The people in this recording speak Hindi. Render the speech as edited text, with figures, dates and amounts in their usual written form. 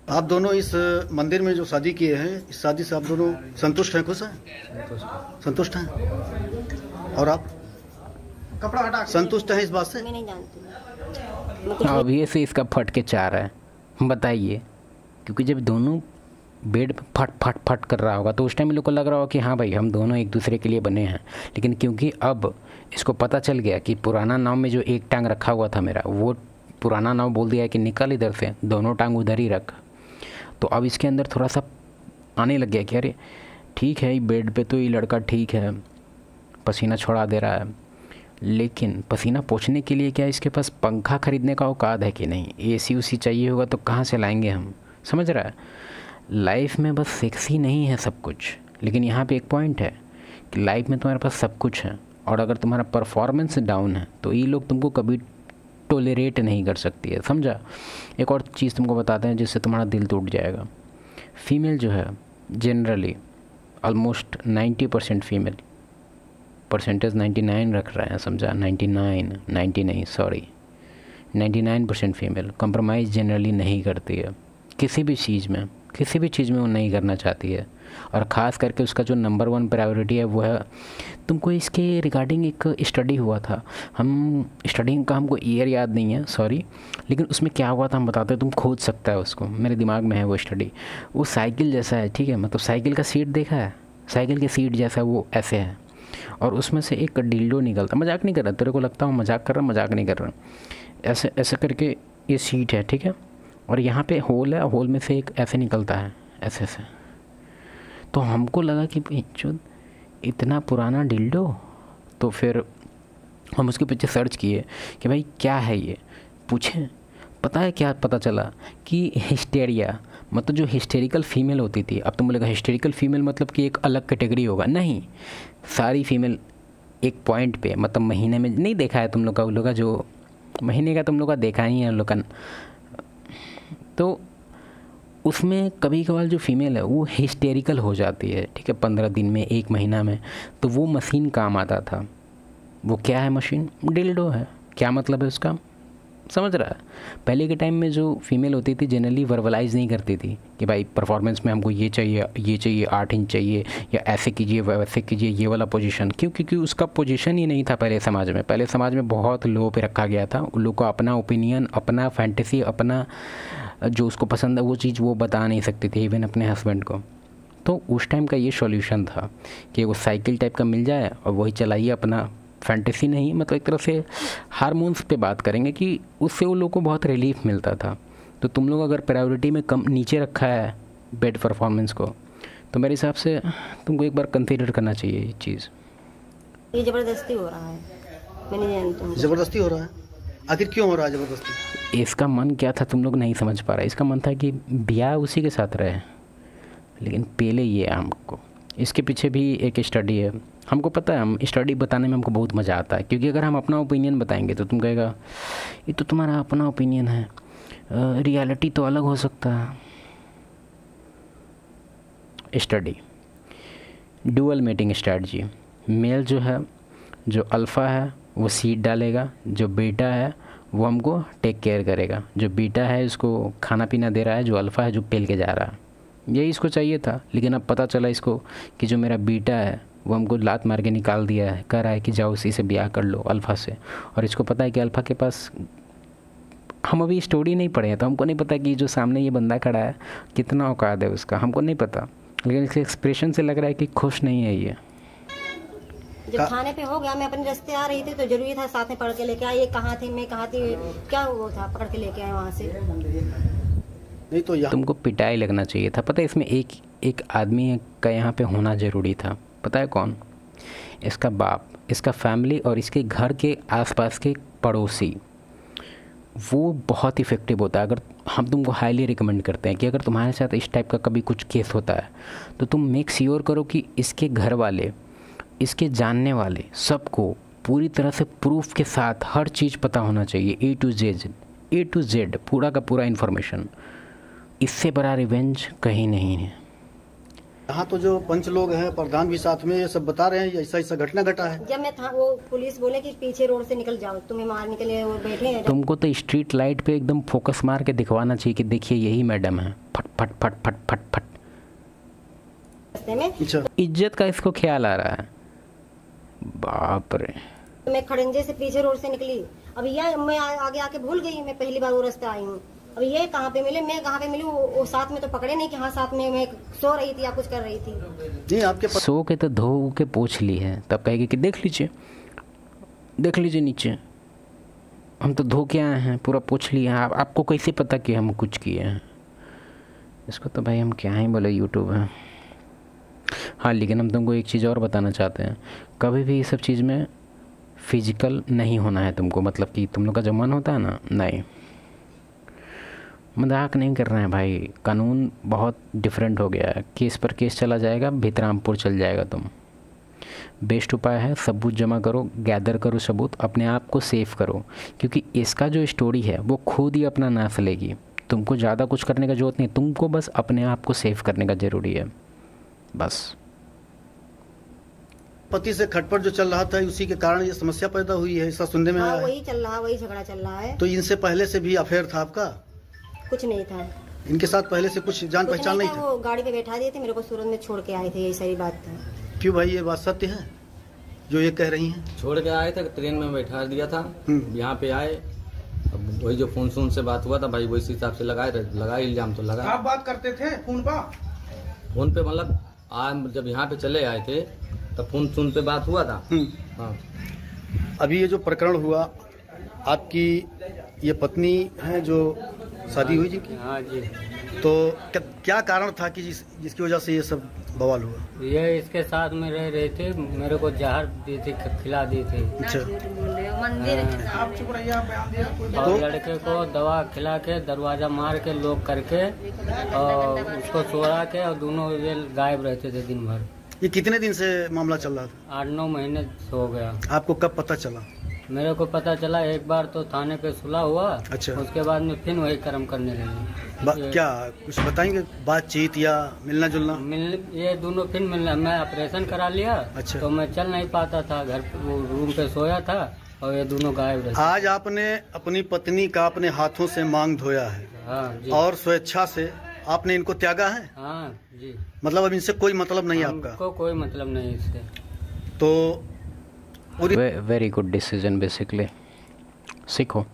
आप दोनों इस मंदिर में जो शादी किए हैं, इस शादी से आप दोनों संतुष्ट हैं, खुश हैं? संतुष्ट हैं। और आप कपड़ा हटा संतुष्ट हैं इस बात से? मैं नहीं जानती। अभी से इसका फट के चार है, बताइए। क्योंकि जब दोनों बेड पे फट फट फट कर रहा होगा तो उस टाइम लोग को लग रहा होगा कि हाँ भाई हम दोनों एक दूसरे के लिए बने हैं। लेकिन क्योंकि अब इसको पता चल गया कि पुराना नाव में जो एक टांग रखा हुआ था मेरा, वो पुराना नाव बोल दिया कि निकल इधर से, दोनों टांग उधर ही रख। तो अब इसके अंदर थोड़ा सा आने लग गया कि अरे ठीक है, बेड पे तो ये लड़का ठीक है, पसीना छोड़ा दे रहा है, लेकिन पसीना पोंछने के लिए क्या इसके पास पंखा खरीदने का औकात है कि नहीं? एसी उसी चाहिए होगा तो कहाँ से लाएंगे हम? समझ रहा है? लाइफ में बस सेक्सी नहीं है सब कुछ, लेकिन यहाँ पे एक पॉइंट है कि लाइफ में तुम्हारे पास सब कुछ है, और अगर तुम्हारा परफॉर्मेंस डाउन है तो ये लोग तुमको कभी टोलरेट नहीं कर सकती है। समझा? एक और चीज़ तुमको बताते हैं जिससे तुम्हारा दिल टूट जाएगा। फीमेल जो है जनरली ऑलमोस्ट 90% फीमेल, परसेंटेज 99 रख रहे हैं, समझा? 99 90 नहीं, सॉरी 99% फीमेल कंप्रोमाइज़ जनरली नहीं करती है किसी भी चीज़ में वो नहीं करना चाहती है। और ख़ास करके उसका जो नंबर 1 प्रायोरिटी है वो है, तुमको इसके रिगार्डिंग एक स्टडी हुआ था, हम स्टडी का हमको ईयर याद नहीं है, सॉरी, लेकिन उसमें क्या हुआ था हम बताते हैं, तुम खोज सकता है उसको, मेरे दिमाग में है वो स्टडी। वो साइकिल जैसा है, ठीक है, मतलब साइकिल का सीट देखा है, साइकिल की सीट जैसा वो ऐसे है, और उसमें से एक डिल्डो निकलता, मजाक नहीं कर रहा, तेरे को लगता हूँ मजाक कर रहा, मजाक नहीं कर रहा, ऐसे ऐसे करके ये सीट है, ठीक है, और यहाँ पे होल है, होल में से एक ऐसे निकलता है, ऐसे ऐसे। तो हमको लगा कि जो इतना पुराना डिल्डो, तो फिर हम उसके पीछे सर्च किए कि भाई क्या है ये, पूछें। पता है क्या पता चला? कि हिस्टेरिया, मतलब जो हिस्टेरिकल फीमेल होती थी। अब तुम बोलेगा हिस्टेरिकल फीमेल मतलब कि एक अलग कैटेगरी होगा, नहीं, सारी फीमेल एक पॉइंट पे, मतलब महीने में नहीं देखा है तुम लोग का, उन लोग का जो महीने का तुम लोग का देखा ही है उन लोग का, तो उसमें कभी कभार जो फीमेल है वो हिस्टेरिकल हो जाती है, ठीक है, 15 दिन में, 1 महीना में। तो वो मशीन काम आता था। वो क्या है मशीन? डिल्डो है। क्या मतलब है उसका? समझ रहा है? पहले के टाइम में जो फीमेल होती थी जनरली वर्बलाइज नहीं करती थी कि भाई परफॉर्मेंस में हमको ये चाहिए 8 इंच चाहिए, या ऐसे कीजिए वैसे कीजिए, ये वाला पोजीशन। क्यों? क्योंकि उसका पोजीशन ही नहीं था पहले समाज में। पहले समाज में बहुत लो पे रखा गया था। उन लोग को अपना ओपिनियन, अपना फैंटेसी, अपना जो उसको पसंद है वो चीज़ वो बता नहीं सकती थी इवन अपने हस्बैंड को। तो उस टाइम का ये सॉल्यूशन था कि वो साइकिल टाइप का मिल जाए और वही चलाइए अपना। फैंटेसी नहीं, मतलब एक तरह से हार्मोन्स पे बात करेंगे कि उससे वो लोग को बहुत रिलीफ मिलता था। तो तुम लोग अगर प्रायोरिटी में कम नीचे रखा है बेड परफॉर्मेंस को, तो मेरे हिसाब से तुमको एक बार कंसीडर करना चाहिए ये चीज़। ये ज़बरदस्ती हो रहा है, मैं नहीं जानती हूँ। ज़बरदस्ती हो रहा है? आखिर क्यों हो रहा है ज़बरदस्ती? इसका मन क्या था तुम लोग नहीं समझ पा रहे। इसका मन था कि ब्याह उसी के साथ रहे, लेकिन पहले ये हमको, इसके पीछे भी एक स्टडी है। हमको पता है, हम स्टडी बताने में हमको बहुत मज़ा आता है, क्योंकि अगर हम अपना ओपिनियन बताएंगे तो तुम कहेगा ये तो तुम्हारा अपना ओपिनियन है, रियलिटी तो अलग हो सकता है। Study dual mating strategy. Male जो है, जो अल्फ़ा है वो सीड डालेगा, जो बीटा है वो हमको टेक केयर करेगा। जो बीटा है इसको खाना पीना दे रहा है, जो अल्फ़ा है जो पेल के जा रहा है। यही इसको चाहिए था, लेकिन अब पता चला इसको कि जो मेरा बीटा है वो हमको लात मार के निकाल दिया है, कह रहा है कि जाओ उसी से ब्याह कर लो, अल्फ़ा से। और इसको पता है कि अल्फ़ा के पास, हम अभी स्टोरी नहीं पढ़े हैं तो हमको नहीं पता कि जो सामने ये बंदा खड़ा है कितना औकात है उसका, हमको नहीं पता, लेकिन इसके एक्सप्रेशन से लग रहा है कि खुश नहीं है ये। जब थाने पे हो गया, मैं अपने रास्ते आ रही थी तो जरूरी था साथ में पढ़ के लेके आए। ये कहाँ थी, मैं कहाँ थी, क्या हुआ था, पकड़ के लेके आए वहाँ से। नहीं तो तुमको पिटाई लगना चाहिए था। पता है इसमें एक आदमी का यहाँ पे होना ज़रूरी था। पता है कौन? इसका बाप, इसका फैमिली और इसके घर के आसपास के पड़ोसी। वो बहुत इफ़ेक्टिव होता है। अगर हम तुमको हाईली रिकमेंड करते हैं कि अगर तुम्हारे साथ इस टाइप का कभी कुछ केस होता है तो तुम मेक श्योर करो कि इसके घर वाले, इसके जानने वाले सबको पूरी तरह से प्रूफ के साथ हर चीज़ पता होना चाहिए, ए टू जेड पूरा का पूरा इन्फॉर्मेशन। इससे बड़ा रिवेंज कहीं नहीं है। यहाँ तो जो पंच लोग हैं, प्रधान भी साथ में, ये सब बता रहे हैं ऐसा ऐसा घटना घटा है। जब मैं था वो पुलिस बोले कि पीछे रोड से निकल जाओ, तुम्हें मारने के लिए वो बैठे हैं। तुमको तो स्ट्रीट लाइट पे एकदम फोकस मार के दिखवाना चाहिए कि देखिए यही मैडम है, फट फट फट फट फट फट। रास्ते में इज्जत का इसको ख्याल आ रहा है, बाप रे। मैं खड़ंजे से पीछे रोड से निकली, अब यह मैं आगे आके भूल गई, मैं पहली बार वो रास्ते आई हूँ। अब ये कहाँ पे मिले, मैं कहाँ पे मिली, वो साथ में तो पकड़े नहीं कि हाँ साथ में मैं सो रही थी या कुछ कर रही थी। जी आपके सो के तो धो के पूछ ली है, तब कहेगी कि देख लीजिए नीचे, हम तो धो के आए हैं, पूरा पूछ लिए हैं, आपको कैसे पता कि हम कुछ किए हैं। इसको तो भाई हम क्या ही बोले, यूट्यूब है। हाँ, लेकिन हम तुमको एक चीज़ और बताना चाहते हैं, कभी भी ये सब चीज़ में फिजिकल नहीं होना है तुमको। मतलब कि तुम लोग का जो मन होता है ना, नहीं, मजाक नहीं कर रहे हैं भाई। कानून बहुत डिफरेंट हो गया है, केस पर केस चला जाएगा, भितरामपुर चल जाएगा तुम। बेस्ट उपाय है सबूत जमा करो, गैदर करो सबूत, अपने आप को सेव करो, क्योंकि इसका जो स्टोरी है वो खुद ही अपना नाश लेगी। तुमको ज़्यादा कुछ करने का जरूरत नहीं, तुमको बस अपने आप को सेव करने का ज़रूरी है, बस। पति से खटपट जो चल रहा था, उसी के कारण ये समस्या पैदा हुई है, ऐसा सुनने में आया है। वही चल रहा, वही झगड़ा चल रहा है। तो इनसे पहले से भी अफेयर था आपका? कुछ नहीं था इनके साथ पहले से कुछ जान पहचान नहीं था? वो गाड़ी पे बैठा दिए थे, मेरे को सूरत में छोड़ के आए थे, यही सारी बात था। क्यों भाई, ये बात सत्य है जो ये कह रही हैं? छोड़ के आए थे, ट्रेन में बैठा दिया था, यहाँ पे आए, अब वही जो फोन से बात हुआ था भाई, वही हिसाब से लगा इल्जाम तो लगा। आप बात करते थे फोन पे मतलब आज जब यहाँ पे चले आए थे तब फोन पे बात हुआ था। हाँ। अभी ये जो प्रकरण हुआ, आपकी ये पत्नी है जो शादी हुई जी की? हाँ जी। तो क्या कारण था कि जिसकी वजह से ये सब बवाल हुआ? ये इसके साथ में रह रहे थे, मेरे को जहर दी थी, खिला दी थी। अच्छा। आप चुप रहिए, आप बयान दिया। और लड़के को दवा खिला के, दरवाजा मार के, लॉक करके और उसको सोड़ा के, और दोनों ये गायब रहते थे दिन भर। ये कितने दिन से मामला चल रहा था? 8-9 महीने हो गया। आपको कब पता चला? मेरे को पता चला एक बार तो थाने पे सुलह हुआ। अच्छा। उसके बाद में फिर वही कर्म करने लगे। क्या कुछ बताएंगे, बातचीत या मिलना जुलना? ये दोनों फिर मिलना, मैं ऑपरेशन करा लिया। अच्छा। तो मैं चल नहीं पाता था, घर वो रूम पे सोया था, और ये दोनों गायब रहे। आज आपने अपनी पत्नी का अपने हाथों से मांग धोया है। हाँ जी। और स्वेच्छा से आपने इनको त्यागा है? हाँ जी। मतलब अब इनसे कोई मतलब नहीं है आपका? कोई मतलब नहीं इससे। तो वेरी गुड डिसीजन बेसिकली, सीखो।